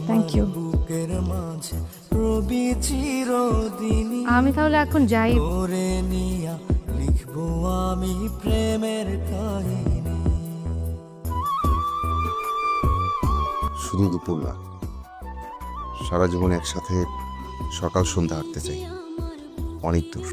Thank you. আমি তাহলে এখন যাই। লিখবো আমি প্রেমের কাহিনী। শুধু দুপুর না, সারা জীবন একসাথে সকাল সন্ধ্যা হাঁটতে চাই, অনেক দূর।